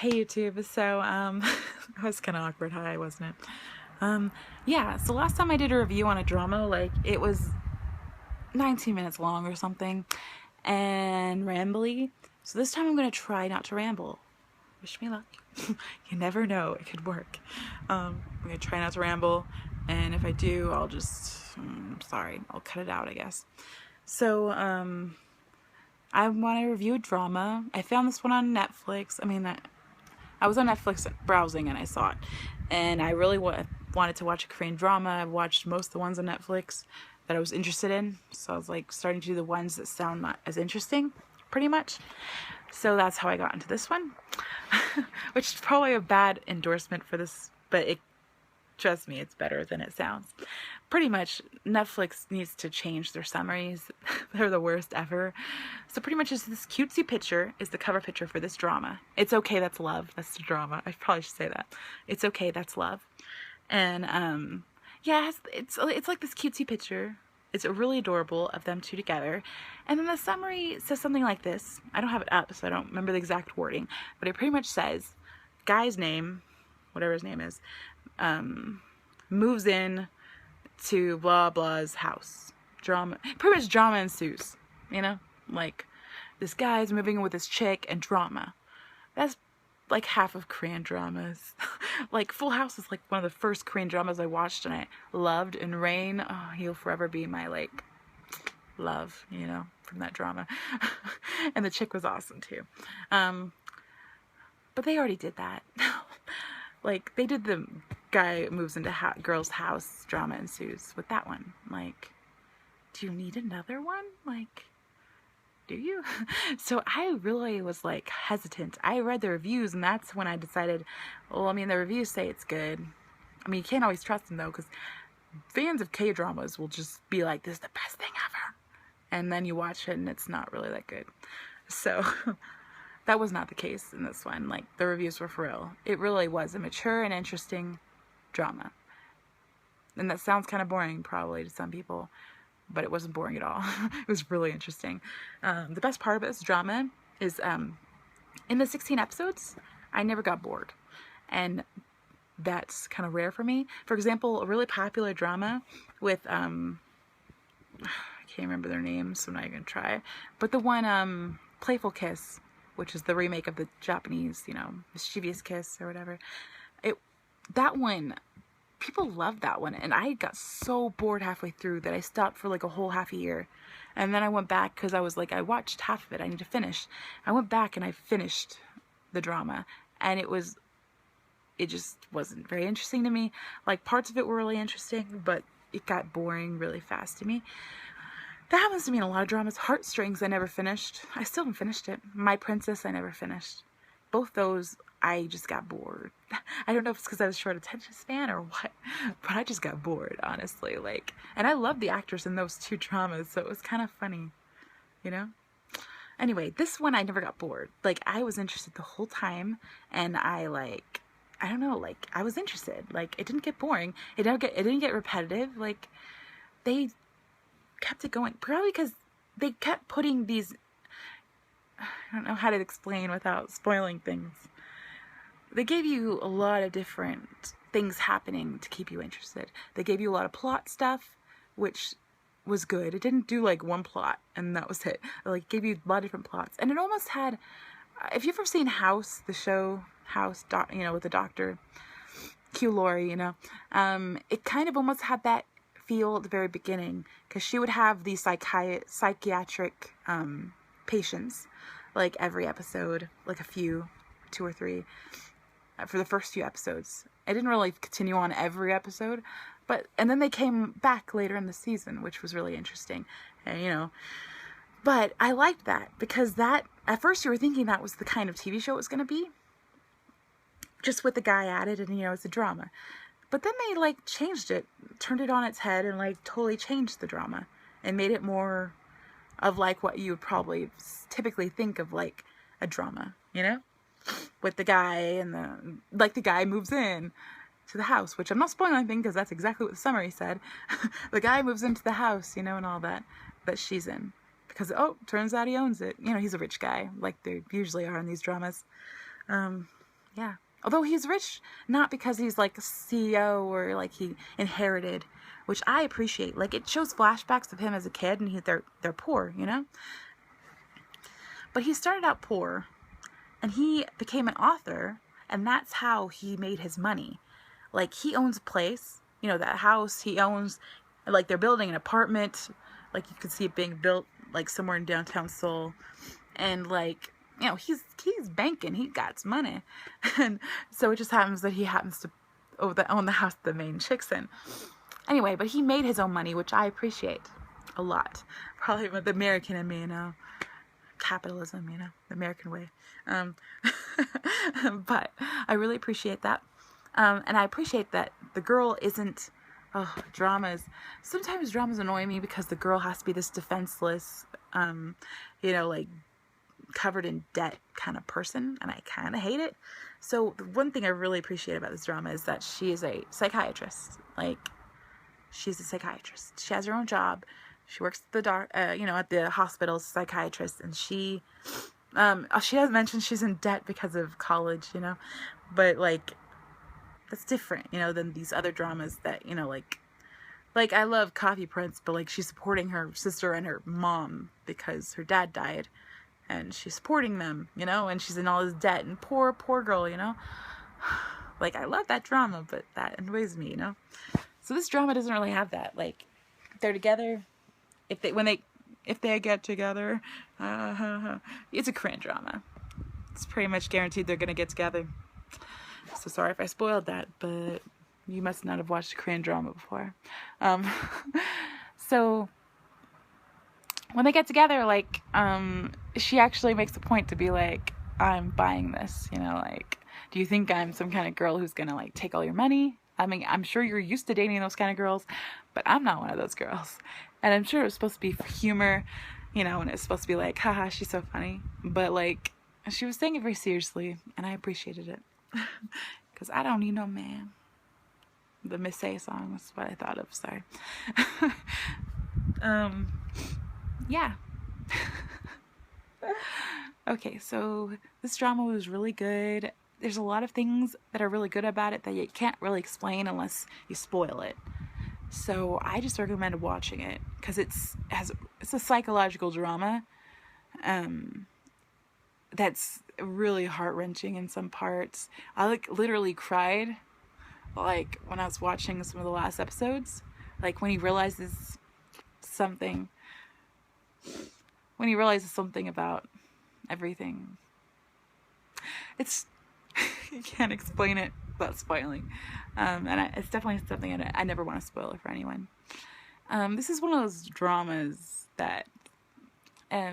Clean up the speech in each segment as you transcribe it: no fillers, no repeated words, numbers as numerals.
Hey YouTube, so that was kind of awkward, hi, wasn't it? Yeah, so last time I did a review on a drama, like, it was 19 minutes long or something, and rambly, so this time I'm going to try not to ramble. Wish me luck. You never know, it could work. I'm going to try not to ramble, and if I do, I'll just, sorry, I'll cut it out, I guess. So, I want to review a drama. I found this one on Netflix. I was on Netflix browsing and I saw it, and I really wanted to watch a Korean drama. I've watched most of the ones on Netflix that I was interested in, so I was like starting to do the ones that sound not as interesting, pretty much. So that's how I got into this one, which is probably a bad endorsement for this, but trust me, it's better than it sounds. Pretty much, Netflix needs to change their summaries. They're the worst ever. So pretty much just this cutesy picture is the cover picture for this drama. It's Okay, That's Love. That's the drama. I probably should say that. It's Okay, That's Love. And, yeah, it's like this cutesy picture. It's really adorable of them two together. And then the summary says something like this. I don't have it up, so I don't remember the exact wording. But it pretty much says, guy's name, whatever his name is, moves in to blah blah's house. Drama, pretty much drama ensues, you know? Like, this guy's moving in with this chick and drama. That's like half of Korean dramas. Like, Full House is like one of the first Korean dramas I watched and I loved, and Rain, oh, he'll forever be my, like, love, you know, from that drama. And the chick was awesome too. But they already did that. Like, they did the guy moves into girl's house, drama ensues with that one. Like, do you need another one? Like, do you? So I really was like hesitant. I read the reviews and that's when I decided, well, I mean, the reviews say it's good. I mean, you can't always trust them though, because fans of K-dramas will just be like, this is the best thing ever. And then you watch it and it's not really that good. So that was not the case in this one. Like, the reviews were for real. It really was a mature and interesting drama. And that sounds kind of boring probably to some people, but it wasn't boring at all. It was really interesting. The best part about this drama is in the 16 episodes, I never got bored. And that's kind of rare for me. For example, a really popular drama with, I can't remember their names, so I'm not even going to try. But the one, Playful Kiss, which is the remake of the Japanese, you know, Mischievous Kiss or whatever. That one, people loved that one, and I got so bored halfway through that I stopped for like a whole half a year. And then I went back because I was like, I watched half of it, I need to finish. I went back and I finished the drama, and it just wasn't very interesting to me. Like, parts of it were really interesting, but it got boring really fast to me. That happens to me in a lot of dramas. Heartstrings, I never finished. I still haven't finished it. My Princess, I never finished. Both those, I just got bored. I don't know if it's because I was short attention span or what, but I just got bored, honestly. Like, and I loved the actors in those two dramas, so it was kind of funny, you know? Anyway, this one I never got bored. Like, I was interested the whole time, and I don't know, like, I was interested. Like, it didn't get boring. It didn't get repetitive. Like, they kept it going, probably because they kept putting these, I don't know how to explain without spoiling things. They gave you a lot of different things happening to keep you interested. They gave you a lot of plot stuff, which was good. It didn't do like one plot and that was it. It like gave you a lot of different plots, and it almost had, if you've ever seen House, the show House, you know, with the doctor Hugh Laurie, you know, it kind of almost had that feel at the very beginning, because she would have these psychiatric patients, like every episode, like a few, 2 or 3, for the first few episodes. I didn't really continue on every episode, and then they came back later in the season, which was really interesting, and you know, but I liked that, because that, at first you were thinking that was the kind of TV show it was going to be, just with the guy added, and you know, it's a drama. But then they like changed it, turned it on its head, and like totally changed the drama and made it more of like what you would probably typically think of like a drama, you know, with the guy and the guy moves in to the house, which I'm not spoiling anything because that's exactly what the summary said. The guy moves into the house, you know, and all that she's in, because, oh, turns out he owns it. You know, he's a rich guy, like they usually are in these dramas. Yeah. Although he's rich, not because he's like a CEO or like he inherited, which I appreciate. Like it shows flashbacks of him as a kid, and they're poor, you know. But he started out poor, and he became an author, and that's how he made his money. Like he owns a place, you know, that house he owns. Like they're building an apartment, like you can see it being built like somewhere in downtown Seoul, and like, you know, he's banking, he got money. And so it just happens that he happens to own the house the main chick's in. Anyway, but he made his own money, which I appreciate a lot. Probably the American in me, you know, capitalism, you know, the American way. But I really appreciate that. And I appreciate that the girl isn't, dramas. Sometimes dramas annoy me because the girl has to be this defenseless, you know, like covered in debt kind of person, and I kind of hate it. So the one thing I really appreciate about this drama is that she is a psychiatrist. Like, she's a psychiatrist. She has her own job. She works at the you know, at the hospital as a psychiatrist, and she has mentioned she's in debt because of college, you know, but like that's different, you know, than these other dramas that, you know, like I love Coffee Prince, but like she's supporting her sister and her mom because her dad died, and she's supporting them, you know, and she's in all this debt, and poor girl, you know. Like I love that drama, but that annoys me, you know. So this drama doesn't really have that. Like they're together. If they get together, it's a Korean drama. It's pretty much guaranteed they're gonna get together. So sorry if I spoiled that, but you must not have watched a Korean drama before. So when they get together, like, she actually makes a point to be like, I'm buying this, you know, like, do you think I'm some kind of girl who's gonna like take all your money? I mean, I'm sure you're used to dating those kind of girls, but I'm not one of those girls. And I'm sure it was supposed to be for humor, you know, and it's supposed to be like, haha, she's so funny. But like, she was saying it very seriously, and I appreciated it. Because I don't need no man. The Miss A song was what I thought of, sorry. Yeah. Okay, so this drama was really good. There's a lot of things that are really good about it that you can't really explain unless you spoil it. So I just recommend watching it because it's a psychological drama that's really heart-wrenching in some parts. I like literally cried like when I was watching some of the last episodes, like when he realizes something about everything. It's you can't explain it without spoiling, and it's definitely something I never want to spoil it for anyone. This is one of those dramas that I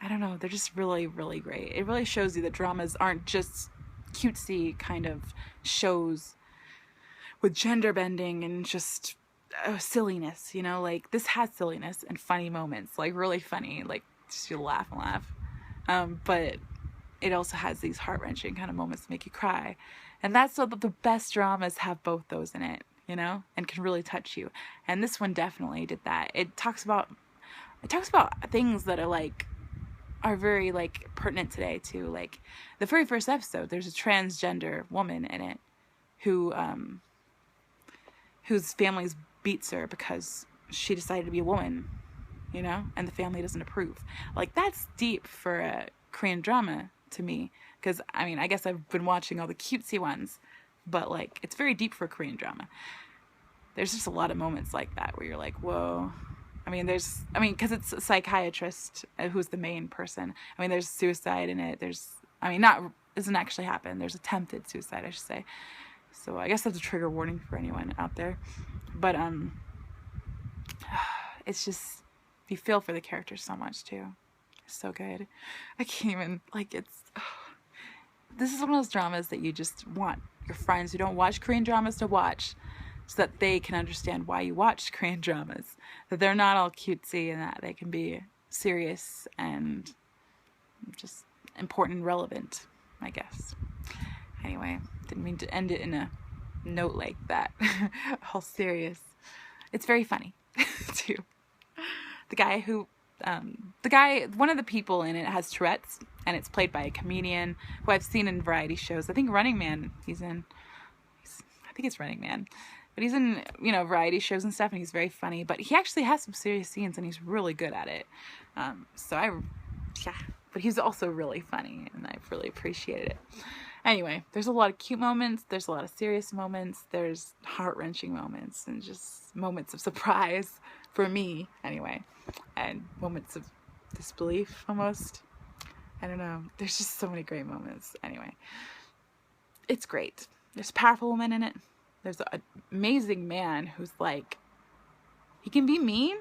don't know, they're just really, really great. It really shows you that dramas aren't just cutesy kind of shows with gender bending and just silliness, you know, like this has silliness and funny moments, like really funny, like just you laugh and laugh, but it also has these heart-wrenching kind of moments to make you cry, and that's so that the best dramas have both those in it, you know, and can really touch you, and this one definitely did that. It talks about things that are very like pertinent today too. Like the very first episode, there's a transgender woman in it who whose family beats her because she decided to be a woman, you know, and the family doesn't approve. Like that's deep for a Korean drama to me, because I mean, I guess I've been watching all the cutesy ones, but like it's very deep for a Korean drama. There's just a lot of moments like that where you're like, whoa. I mean, because it's a psychiatrist who's the main person. I mean, there's suicide in it. Doesn't actually happen. There's attempted suicide, I should say. So I guess that's a trigger warning for anyone out there. But it's just, you feel for the characters so much too. It's so good. I can't even, this is one of those dramas that you just want your friends who don't watch Korean dramas to watch, so that they can understand why you watch Korean dramas. That they're not all cutesy, and that they can be serious and just important and relevant, I guess. Anyway, didn't mean to end it in a note like that. All serious. It's very funny, too. One of the people in it has Tourette's, and it's played by a comedian who I've seen in variety shows. I think Running Man I think it's Running Man. But he's in, variety shows and stuff, and he's very funny. But he actually has some serious scenes, and he's really good at it. Yeah. But he's also really funny, and I've really appreciated it. Anyway, there's a lot of cute moments. There's a lot of serious moments. There's heart-wrenching moments, and just moments of surprise for me, anyway. And moments of disbelief, almost. I don't know. There's just so many great moments. Anyway, it's great. There's powerful women in it. There's an amazing man who's like, he can be mean,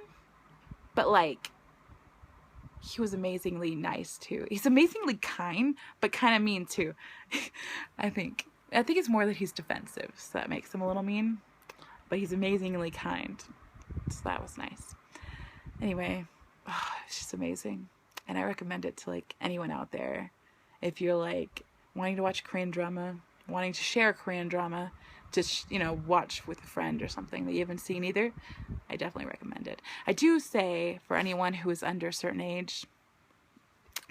but like, he was amazingly nice too. He's amazingly kind, but kind of mean too. I think it's more that he's defensive, so that makes him a little mean, but he's amazingly kind. So that was nice. Anyway, it's just amazing. And I recommend it to like anyone out there. If you're like wanting to watch a Korean drama, wanting to share a Korean drama, just, watch with a friend or something that you haven't seen either, I definitely recommend it. I do say for anyone who is under a certain age,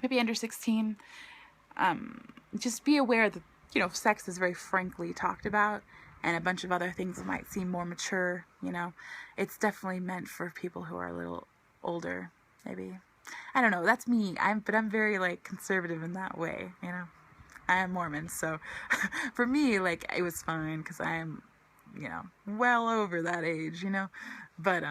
maybe under 16, just be aware that, sex is very frankly talked about, and a bunch of other things that might seem more mature, It's definitely meant for people who are a little older, maybe. I don't know, that's me. I'm very, like, conservative in that way, I am Mormon, so for me, like, it was fine, because I am, well over that age, but,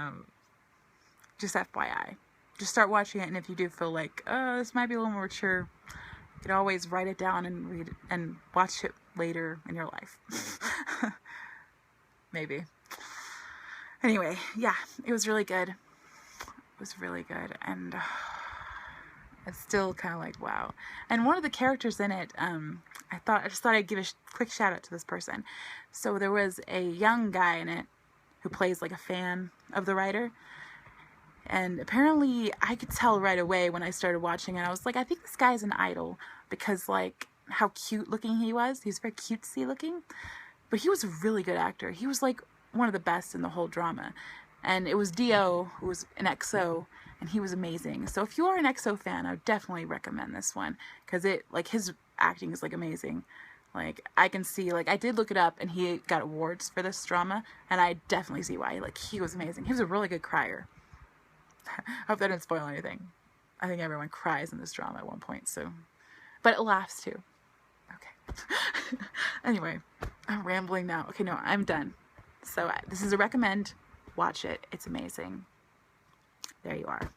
just FYI, just start watching it, and if you do feel like, oh, this might be a little more mature, you can always write it down and read it, and watch it later in your life, maybe. Anyway, yeah, it was really good, and, it's still kind of like, wow. And one of the characters in it, I just thought I'd give a quick shout out to this person. So there was a young guy in it who plays like a fan of the writer. And apparently I could tell right away when I started watching it. I was like, I think this guy's an idol, because like how cute looking he was. He's very cutesy looking, but he was a really good actor. He was like one of the best in the whole drama. And it was Dio, who was an EXO, and he was amazing. So if you are an EXO fan, I would definitely recommend this one, because his acting is like amazing. Like, I can see, like, I did look it up, and he got awards for this drama, and I definitely see why. Like, he was amazing. He was a really good crier. I hope that didn't spoil anything. I think everyone cries in this drama at one point, so. But it laughs too. Okay. Anyway, I'm rambling now. Okay, no, I'm done. So this is a recommend. Watch it. It's amazing. There you are.